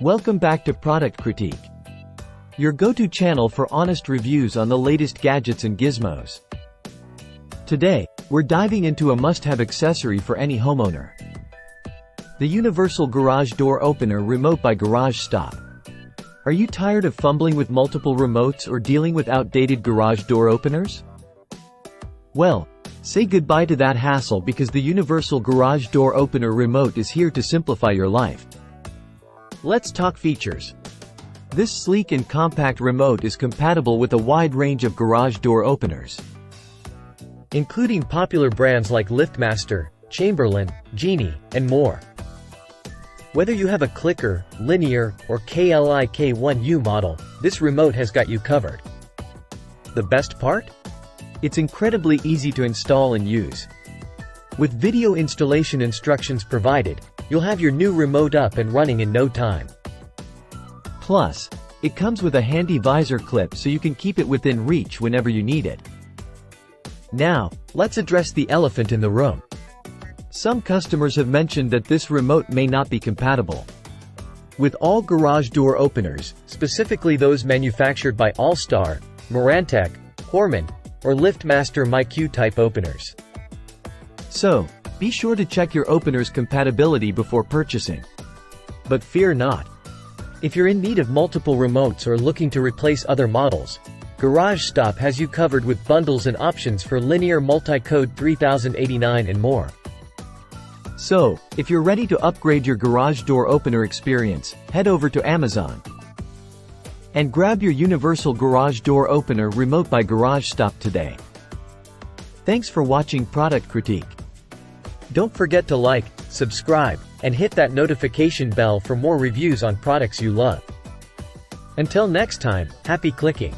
Welcome back to Product Critique, your go-to channel for honest reviews on the latest gadgets and gizmos. Today, we're diving into a must-have accessory for any homeowner. The Universal Garage Door Opener Remote by Garage Stop. Are you tired of fumbling with multiple remotes or dealing with outdated garage door openers? Well, say goodbye to that hassle because the Universal Garage Door Opener Remote is here to simplify your life. Let's talk features. This sleek and compact remote is compatible with a wide range of garage door openers, including popular brands like LiftMaster, Chamberlain, Genie, and more. Whether you have a clicker, linear, or KLIK1U model, this remote has got you covered. The best part? It's incredibly easy to install and use. With video installation instructions provided, you'll have your new remote up and running in no time. Plus, it comes with a handy visor clip so you can keep it within reach whenever you need it. Now, let's address the elephant in the room. Some customers have mentioned that this remote may not be compatible with all garage door openers, specifically those manufactured by All-Star, Marantec, Horman, or LiftMaster MyQ type openers. So, be sure to check your opener's compatibility before purchasing. But fear not. If you're in need of multiple remotes or looking to replace other models, Garage Stop has you covered with bundles and options for linear multi-code 3089 and more. So, if you're ready to upgrade your garage door opener experience, head over to Amazon and grab your Universal Garage Door Opener Remote by Garage Stop today. Thanks for watching Product Critique. Don't forget to like, subscribe, and hit that notification bell for more reviews on products you love. Until next time, happy clicking!